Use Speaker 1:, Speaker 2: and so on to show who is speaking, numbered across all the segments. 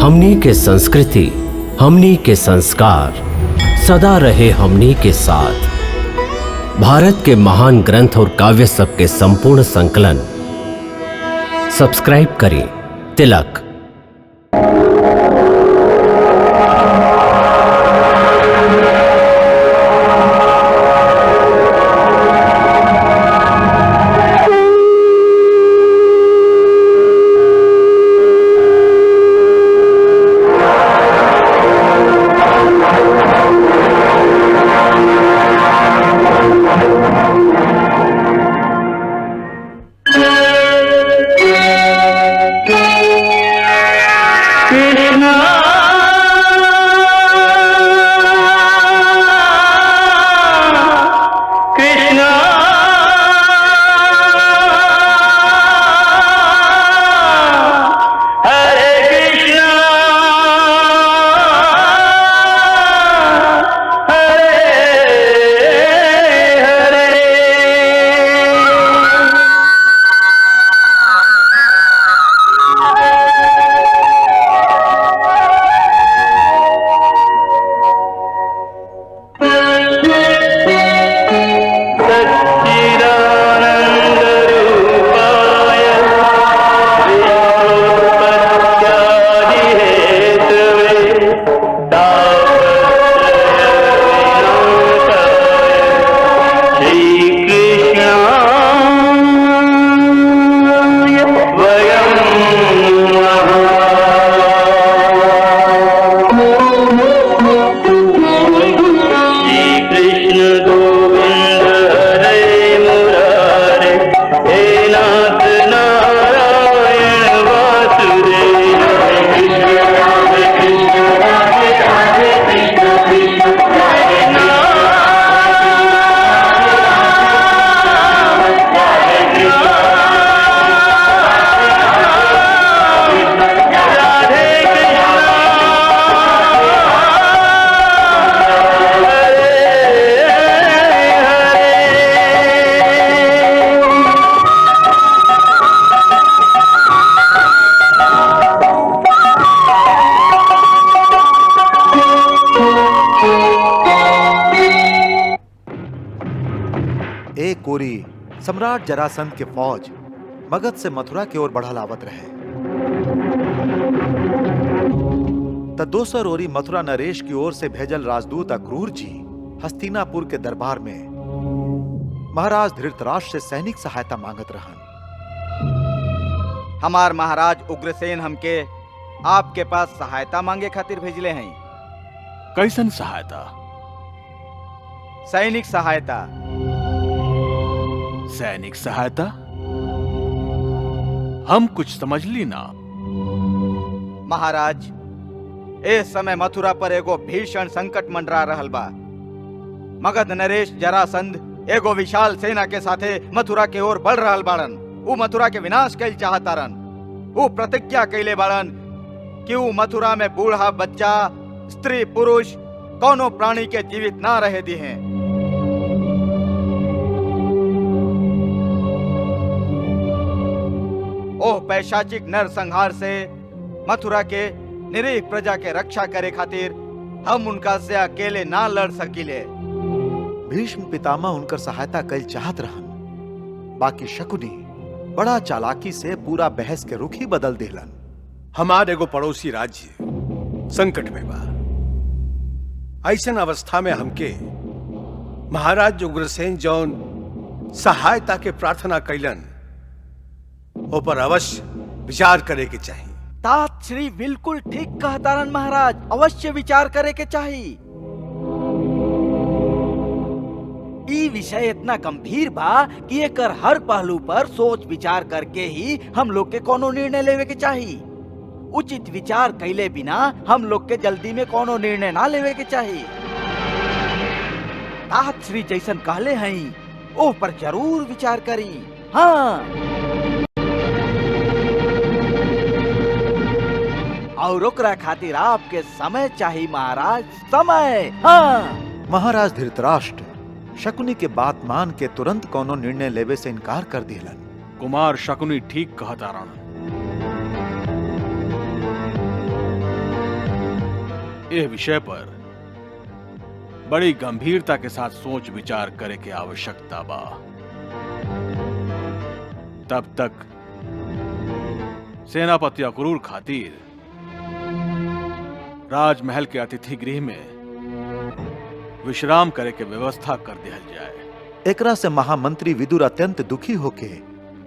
Speaker 1: हमनी के संस्कृति, हमनी के संस्कार सदा रहे हमनी के साथ। भारत के महान ग्रंथ और काव्य सब के संपूर्ण संकलन सब्सक्राइब करें तिलक।
Speaker 2: एक कोरी सम्राट जरासंध के फौज मगध से मथुरा की ओर बढ़ल आवत रहे। त दोसर ओरी मथुरा नरेश की ओर से भेजल राजदूत अक्रूर जी हस्तिनापुर के दरबार में महाराज धृतराष्ट्र से सैनिक सहायता मांगत रहन।
Speaker 3: हमार महाराज उग्रसेन हमके आपके पास सहायता मांगे खातिर भेजले हैं।
Speaker 4: कैसन सहायता?
Speaker 3: सैनिक सहायता।
Speaker 4: सैनिक सहायता? हम कुछ समझ ली ना।
Speaker 3: महाराज, इस समय मथुरा पर एगो भीषण संकट मंडरा रहल बा। मगध नरेश जरासंध एगो विशाल सेना के साथे मथुरा के ओर बढ़ रहल बाड़न। ऊ मथुरा के विनाश कैल चाहतारन। ऊ प्रतिज्ञा कैले बाड़न कि ऊ मथुरा में बूढ़ा बच्चा, स्त्री पुरुष कोनो प्राणी के जीवित ना रहे दी हैं। ओह पैशाचिक नरसंहार से मथुरा के निरीह प्रजा के रक्षा करे खातिर हम उनका से अकेले ना लड़ सकीले।
Speaker 2: भीष्म पितामह उनकर सहायता कल चाहत रहन, बाकी शकुनी बड़ा चालाकी से पूरा बहस के रुख ही बदल देलन।
Speaker 5: हमार एगो पड़ोसी राज्य संकट में बा। ऐसन अवस्था में हमके महाराज उग्रसेन जौन सहायता के प्रार्थना कैलन ऊपर अवश्य विचार करे के चाहिए।
Speaker 3: तात श्री बिल्कुल ठीक कहतारन महाराज, अवश्य विचार करे के चाहिए। ई विषय इतना गंभीर बा कि एकर हर पहलू पर सोच विचार करके ही हम लोग के कोनो निर्णय लेवे के चाहिए। उचित विचार कैले बिना हम लोग के जल्दी में कोनो निर्णय ना लेवे के चाहिए। तात श्री जैसन कहले हैं ओह पर जरूर विचार करी। हाँ, और ओकरा खातिर आपके समय चाहिए महाराज, समय। हाँ।
Speaker 2: महाराज धृतराष्ट्र शकुनी के बात मान के तुरंत कोनो निर्णय लेवे से इनकार कर दिलन।
Speaker 4: कुमार शकुनी ठीक कहता राणा। यह विषय पर बड़ी गंभीरता के साथ सोच विचार करे के आवश्यकता बा। तब तक सेनापति अक्रूर खातिर राजमहल के अतिथि गृह में विश्राम करे के व्यवस्था कर दिहल जाए।
Speaker 2: एकरा से महामंत्री विदुर अत्यंत दुखी होके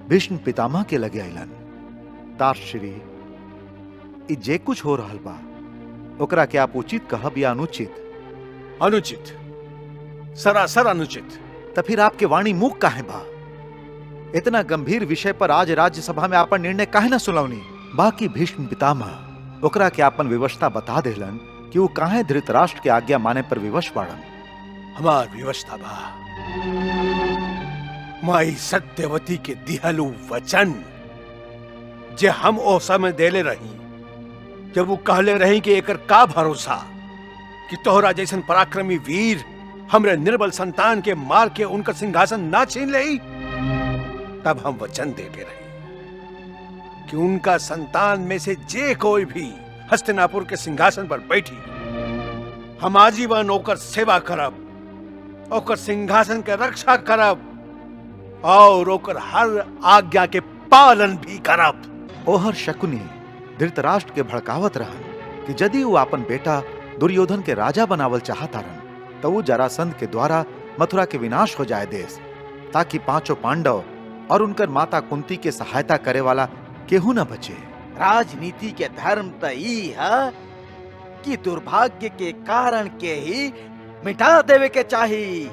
Speaker 2: भीष्म पितामह के लगे अइलन। तारश्री, ई जे कुछ हो रहल बा ओकरा के आप उचित कहब या अनुचित?
Speaker 5: अनुचित, सरासर अनुचित।
Speaker 2: तो फिर आपके वाणी मुख काहे बा? इतना गंभीर विषय पर आज राज्यसभा में आपन निर्णय काहे न सुनौनी? बाकी भीष्म पितामह ओकरा के आपन विवशता बता देलन कि वो काहे धृतराष्ट्र के आज्ञा माने पर विवश बाड़न।
Speaker 5: हमार व्यवस्था बा माई सत्यवती के दिहलु वचन जे हम ओ समय देले रही, जब वो कहले रही कि एकर का भरोसा कि तोहरा जैसन पराक्रमी वीर हमरे निर्बल संतान के मार के उनका सिंहासन ना छीन ले। तब हम वचन देते रहे कि उनका संतान में से जे कोई भी हस्तिनापुर के सिंहासन पर बैठी, हम आजीवन ओकर सेवा करब, ओकर सिंहासन के रक्षा करब और ओकर हर आज्ञा के पालन भी करब।
Speaker 2: ओहर शकुनी धृतराष्ट्र के भड़कावत रहन कि यदि वो अपन बेटा दुर्योधन के राजा बनावल चाहता रहन तो वो जरासंध के द्वारा मथुरा के विनाश हो जाए देश, ताकि पांचों पांडव और उनकर माता कुंती के सहायता करे वाला केहू न बचे।
Speaker 3: राजनीति के धर्म तो ई है कि दुर्भाग्य के कारण के ही मिटा देवे के चाहिए।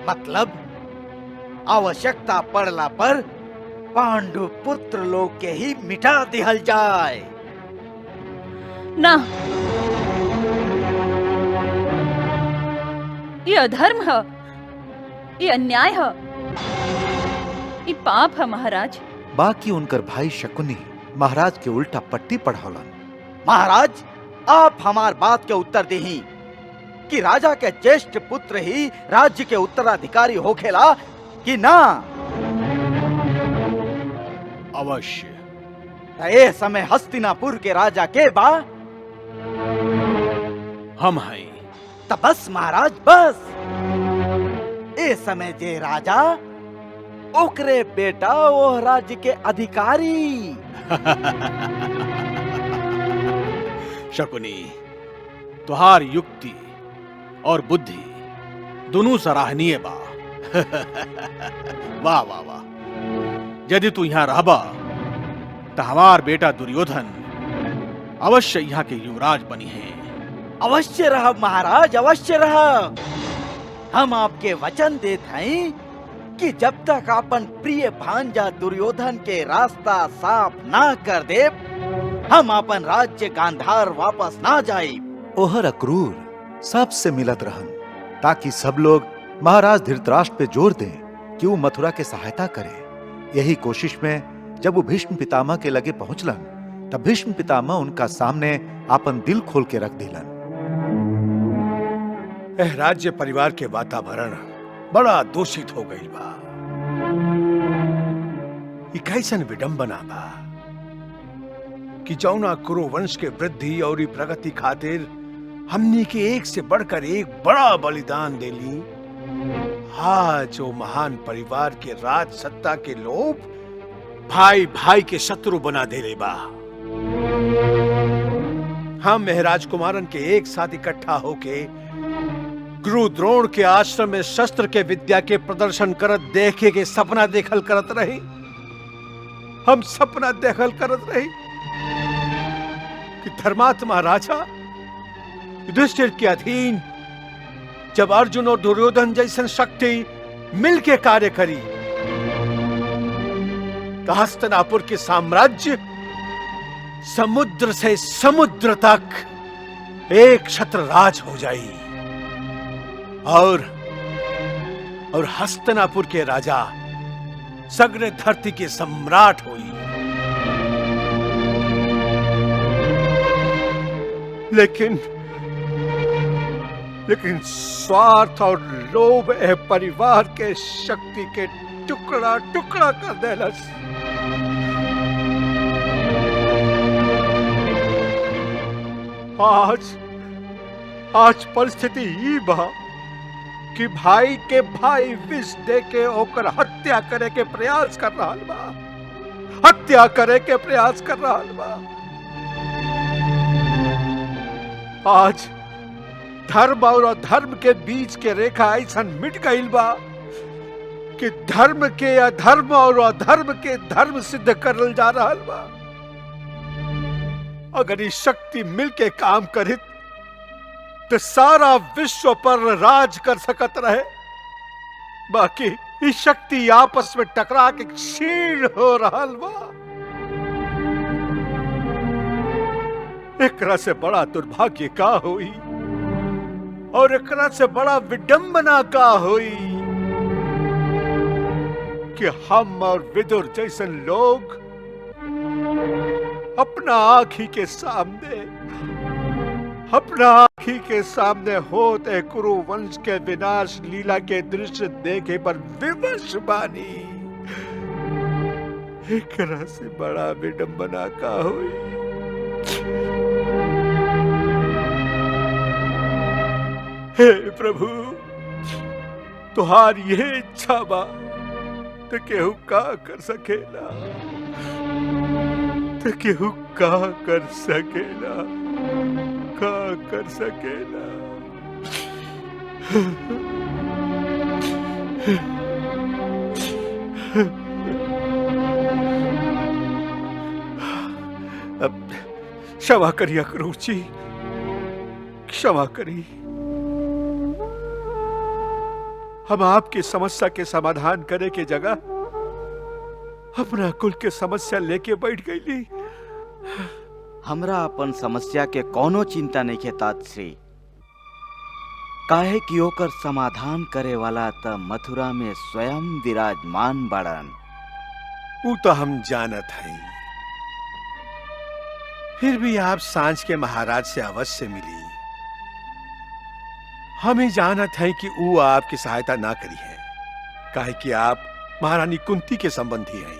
Speaker 3: मतलब आवश्यकता पड़ला पर पांडु पुत्र लोग के ही मिटा दिहल जाए
Speaker 6: ना। ये अधर्म है, ये अन्याय है, ये पाप है महाराज।
Speaker 2: बाकी उनकर भाई शकुनी महाराज के उल्टा पट्टी पढ़ौलन।
Speaker 3: महाराज, आप हमार बात के उत्तर देही कि राजा के ज्येष्ठ पुत्र ही राज्य के उत्तराधिकारी होखेला कि ना?
Speaker 4: अवश्य।
Speaker 3: ए समय हस्तिनापुर के राजा के बा?
Speaker 4: हम हैं।
Speaker 3: तो बस महाराज, बस। ए समय जे राजा ओकरे बेटा वो राज्य के अधिकारी।
Speaker 4: शकुनी, तुहार युक्ति और बुद्धि दोनों सराहनीय बा। वाह वाह वाह। यदि तू यहाँ रहबा तो हमार बेटा दुर्योधन अवश्य यहाँ के युवराज बनी है।
Speaker 3: अवश्य रह महाराज, अवश्य रह। हम आपके वचन देते हैं कि जब तक अपन प्रिय भांजा दुर्योधन के रास्ता साफ ना कर दे, हम अपन राज्य गांधार वापस ना जाए।
Speaker 2: ओहर अक्रूर सबसे मिलत रहन ताकि सब लोग महाराज धृतराष्ट्र पे जोर दें कि वो मथुरा के सहायता करे। यही कोशिश में जब वो भीष्म पितामह के लगे पहुंचलन तब भीष्म पितामह उनका सामने अपन दिल खोल के रख दिलन।
Speaker 5: राज्य परिवार के वातावरण बड़ा दूषित हो गई बा। कैसन विडंबना बा कि जौना कुरु वंश के वृद्धि और प्रगति खातिर हमनी के एक से बढ़कर एक बड़ा बलिदान देली, आज जो महान परिवार के राज सत्ता के लोभ भाई भाई के शत्रु बना देले बा। हम राजकुमारन के एक साथ इकट्ठा होके गुरु द्रोण के आश्रम में शस्त्र के विद्या के प्रदर्शन करत देखे के सपना देखल करत रही। हम सपना देखल करत रही कि धर्मात्मा राजा युधिष्ठिर के अधीन जब अर्जुन और दुर्योधन जैसन शक्ति मिलके कार्य करी तो हस्तिनापुर के साम्राज्य समुद्र से समुद्र तक एक छत्र राज हो जाई और हस्तिनापुर के राजा सगरे धरती के सम्राट हुई। लेकिन स्वार्थ और लोभ परिवार के शक्ति के टुकड़ा टुकड़ा कर देलस। आज परिस्थिति ई बा कि भाई के भाई विष दे के ओकर हत्या करे के प्रयास कर रहा बा, हत्या करे के प्रयास कर रहा बा। आज धर्म और अधर्म के बीच के रेखा ऐसा मिट गई बा कि धर्म के अधर्म और अधर्म के धर्म सिद्ध करल जा रहा बा। अगर ये शक्ति मिलके काम करे तो सारा विश्व पर राज कर सकत रहे, बाकी ये शक्ति आपस में टकरा के क्षीण हो रहा बा। एकरा से बड़ा दुर्भाग्य का होई और एकरा से बड़ा विडंबना का होई कि हम और विदुर जैसे लोग अपना आंखी के सामने होते कुरु वंश के विनाश लीला के दृश्य देखे पर विवश बानी। एकरा से बड़ा विडंबना का हुई। हे प्रभु, तुहार ये इच्छा बा तो केहू का कर सकेला, तो केहू का कर सकेला, का कर सकेला। अब क्षमा करिए क्रूर जी, क्षमा करी। हम आपकी समस्या के समाधान करे के जगह अपना कुल के समस्या लेके बैठ गईली।
Speaker 3: हमरा अपन समस्या के कोनो चिंता नहीं के तात श्री, काहे कि ओकर समाधान करे वाला त मथुरा में स्वयं विराजमान बड़न।
Speaker 5: वो तो हम जानत हैं, फिर भी आप सांझ के महाराज से अवश्य मिली। हमें जानत है कि वो आपकी सहायता ना करी है, काहे कि आप महारानी कुंती के संबंधी हैं।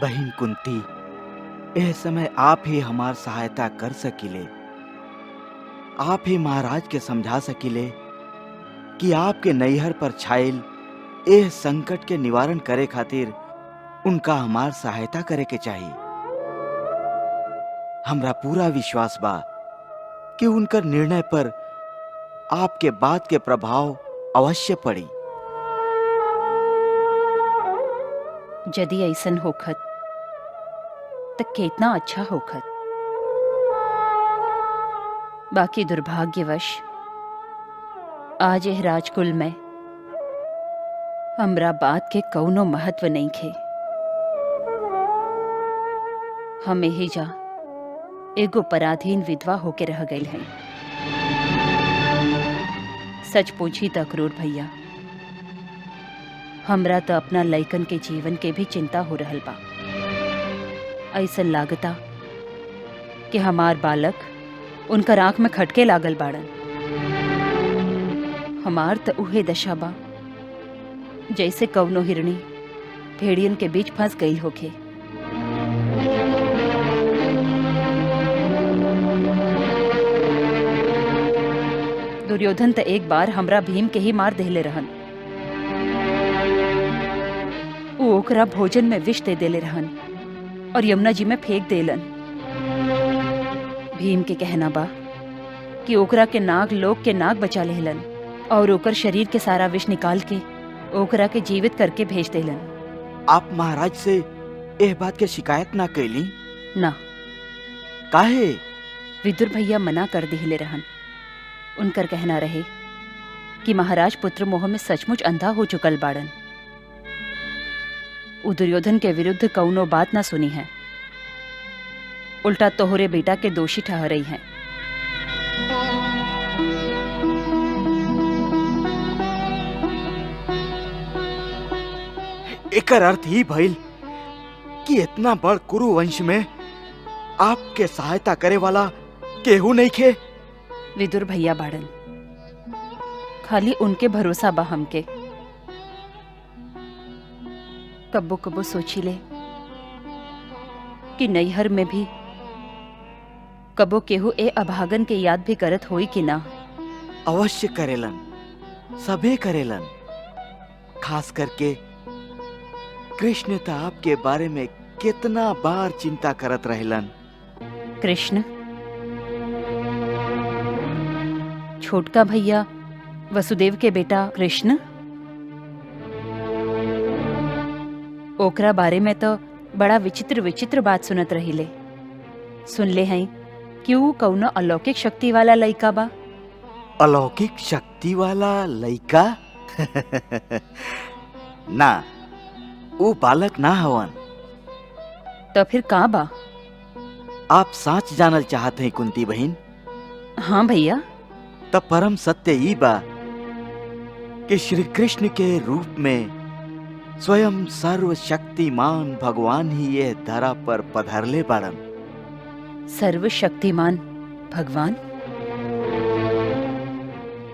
Speaker 3: बहन कुंती, यह समय आप ही हमार सहायता कर सकिले। आप ही महाराज के समझा सकिले कि आपके नैहर पर छाइल यह संकट के निवारण करे खातिर उनका हमार सहायता करे के चाहिए। हमरा पूरा विश्वास बा कि उनकर निर्णय पर आपके बात के प्रभाव अवश्य पड़ी।
Speaker 6: यदि ऐसन होखत तो कितना अच्छा होखत, बाकी दुर्भाग्यवश आज यह राजकुल में हमरा बात के कौनो महत्व नहीं खे। हम यही जा एगो पराधीन विधवा होके रह गई है। सच पूछी त क्रूर भैया, हमरा तो अपना लइकन के जीवन के भी चिंता हो रहल बा। ऐसा लागता कि हमार बालक उनकर आंख में खटके लागल बाड़न। हमार तो उहे दशा बा जैसे कवनो हिरणी भेड़ियन के बीच फंस गई होके। दुर्योधन तो एक बार हमरा भीम के ही मार देले रहन। वो ओकरा भोजन में विष दे देले रहन और यमुना जी में फेंक देलन। भीम के कहना बा कि ओकरा के नाग लोग के नाग बचा लेहलन और ओकर शरीर के सारा विष निकाल के ओकरा के जीवित करके भेज देलन।
Speaker 3: आप महाराज से यह बात के शिकायत ना कैली?
Speaker 6: ना।
Speaker 3: काहे?
Speaker 6: विदुर भैया मना कर दिले रहन। उनकर कहना रहे कि महाराज पुत्र मोह में सचमुच अंधा हो चुकल बाड़न। उ दुर्योधन के विरुद्ध कौनो बात ना सुनी है, उल्टा तोहरे बेटा के दोषी ठहरई हैं।
Speaker 3: एकर अर्थ ही भइल कि इतना बड़ कुरु वंश में आपके सहायता करे वाला केहू नहीं खे।
Speaker 6: विदुर भैया बाड़न, खाली उनके भरोसा बा हमके। कब्बो कब्बो सोची ले कि नैहर में भी कबो केहू ए अभागन के याद भी करत होई कि ना?
Speaker 7: अवश्य करेलन, सबे करेलन। खास करके कृष्ण तो आपके बारे में कितना बार चिंता करत रहेलन।
Speaker 6: कृष्ण? छोटका भैया वसुदेव के बेटा कृष्ण? ओकरा बारे में तो बड़ा विचित्र विचित्र बात सुनत रहिले। सुन ले हैं कि वो कौनो अलौकिक शक्ति वाला लइका बा।
Speaker 7: अलौकिक शक्ति वाला लइका? ना, वो बालक ना हवन।
Speaker 6: तो फिर का बा?
Speaker 7: आप सच जानल चाहते हैं कुंती बहन?
Speaker 6: हाँ भैया।
Speaker 7: तब परम सत्य ई बा कि श्री कृष्ण के रूप में स्वयं सर्वशक्तिमान भगवान ही ये धरा पर पधरले बाड़न।
Speaker 6: सर्वशक्तिमान भगवान?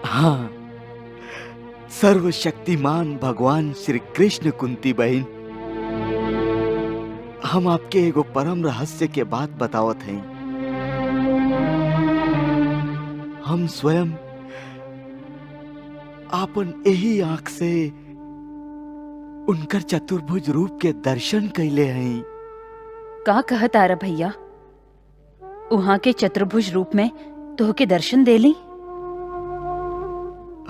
Speaker 7: हाँ, सर्वशक्तिमान भगवान श्री कृष्ण। कुंती बहन, हम आपके एगो परम रहस्य के बात बतावत हैं। हम स्वयं आपन यही आंख से उनकर चतुर्भुज रूप के दर्शन कैले हैं।
Speaker 6: का कहत आरा भैया? वहां के चतुर्भुज रूप में तो के दर्शन देली?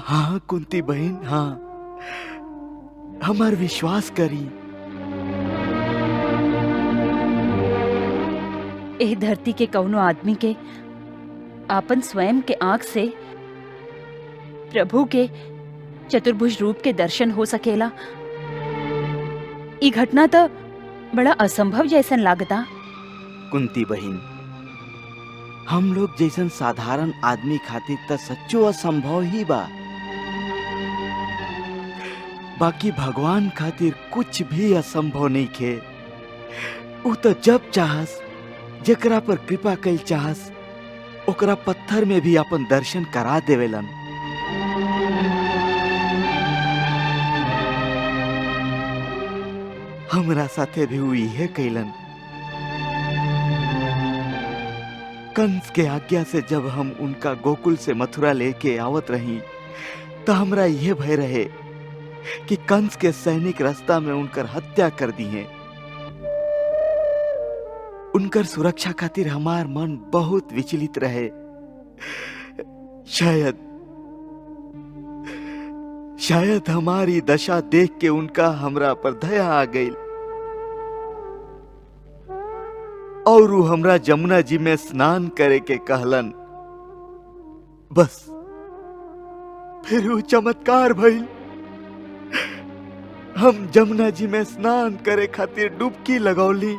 Speaker 7: हाँ कुंती बहन, हाँ, हमार विश्वास करी।
Speaker 6: एह धरती के कौनो आदमी के आपन स्वयं के आंख से प्रभु के चतुर्भुज रूप के दर्शन हो सकेला? ई घटना तो बड़ा असंभव जैसन लागता।
Speaker 7: कुंती बहन, हम लोग जैसन साधारण आदमी खातिर तो सच्चो असंभव ही बा। बाकी भगवान खातिर कुछ भी असंभव नहीं खे। वो तो जब चाहस, जेकरा पर कृपा कैल चाहस, ओकरा पत्थर में भी अपन दर्शन करा देवेलन। हमरा साथे भी हुई है कैलन। कंस के आज्ञा से जब हम उनका गोकुल से मथुरा लेके आवत रही, तो हमरा यह भय रहे कि कंस के सैनिक रास्ता में उनकर हत्या कर दी है। उनकर सुरक्षा खातिर हमार मन बहुत विचलित रहे। शायद हमारी दशा देख के उनका हमरा पर दया आ गई और वो हमरा जमुना जी में स्नान करे के कहलन। बस फिर वो चमत्कार भइल। हम जमुना जी में स्नान करे खातिर डुबकी लगौली।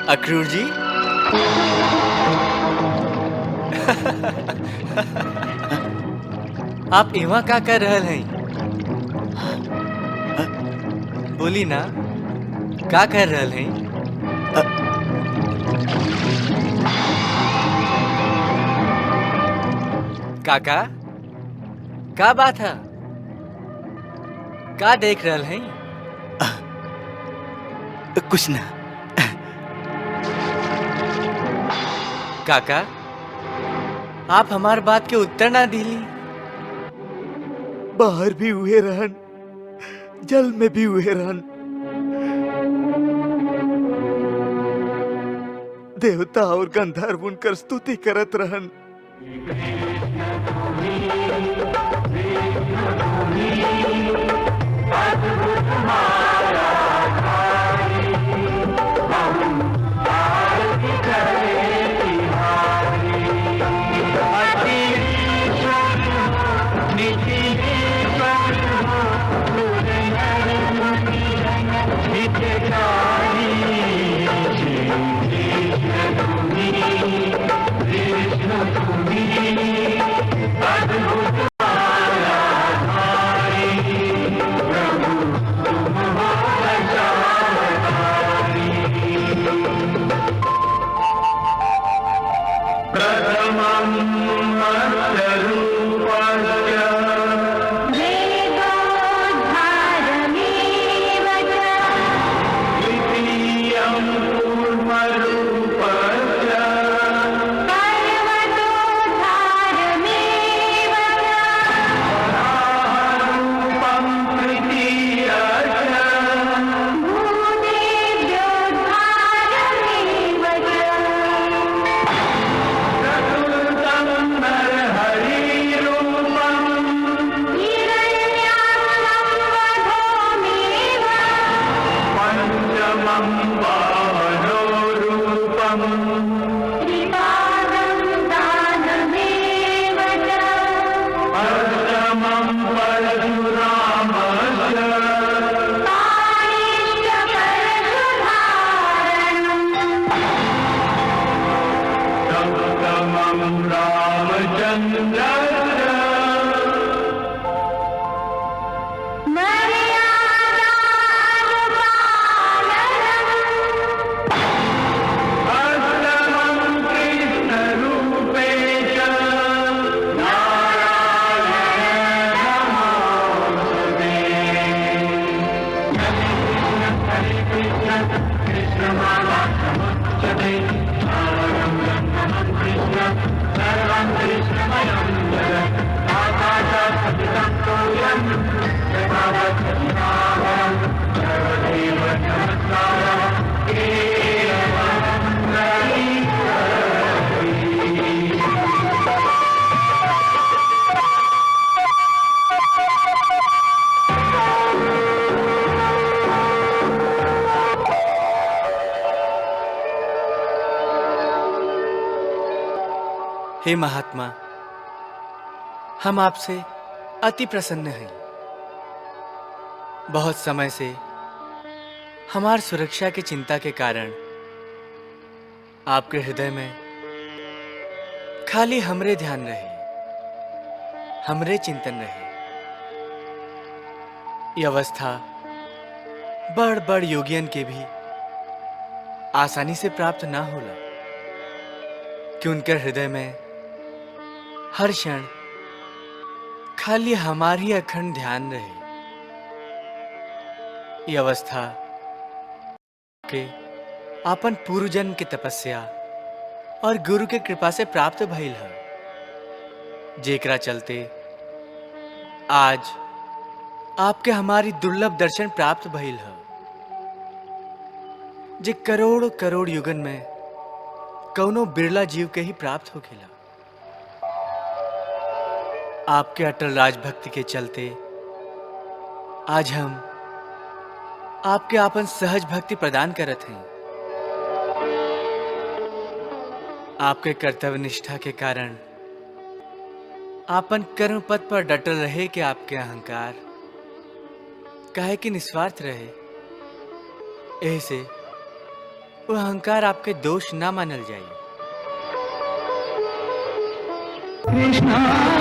Speaker 8: अक्रूर जी, आप इवा का कर रहल हैं? बोली ना, का कर रहल हैं? काका, का बात है? का देख रहल हैं?
Speaker 7: कुछ ना।
Speaker 8: काका, आप हमार बात के उत्तर ना दिली।
Speaker 7: बाहर भी हुए रहन, जल में भी हुए रहन। देवता और गंधर्व उनकर स्तुति करत रहन।
Speaker 8: हे महात्मा, हम आपसे अति प्रसन्न हैं। बहुत समय से हमार सुरक्षा की चिंता के कारण आपके हृदय में खाली हमरे ध्यान रहे, हमरे चिंतन रहे। ये अवस्था बड़ बड़ योगियन के भी आसानी से प्राप्त ना होला कि उनके हृदय में हर क्षण खाली हमारी अखंड ध्यान रहे। ये अवस्था के आपन पूर्व जन्म की तपस्या और गुरु के कृपा से प्राप्त भइल है, जेकरा चलते आज आपके हमारी दुर्लभ दर्शन प्राप्त भइल है, जे करोड़ करोड़ युगन में कौनो बिरला जीव के ही प्राप्त होखेला। आपके अटल राजभक्ति के चलते आज हम आपके आपन सहज भक्ति प्रदान करत हैं। आपके कर्तव्य निष्ठा के कारण आपन कर्म पथ पर डटल रहे कि आपके अहंकार काहे कि निस्वार्थ रहे, ऐसे वो अहंकार आपके दोष ना मानल जाए।
Speaker 9: कृष्णा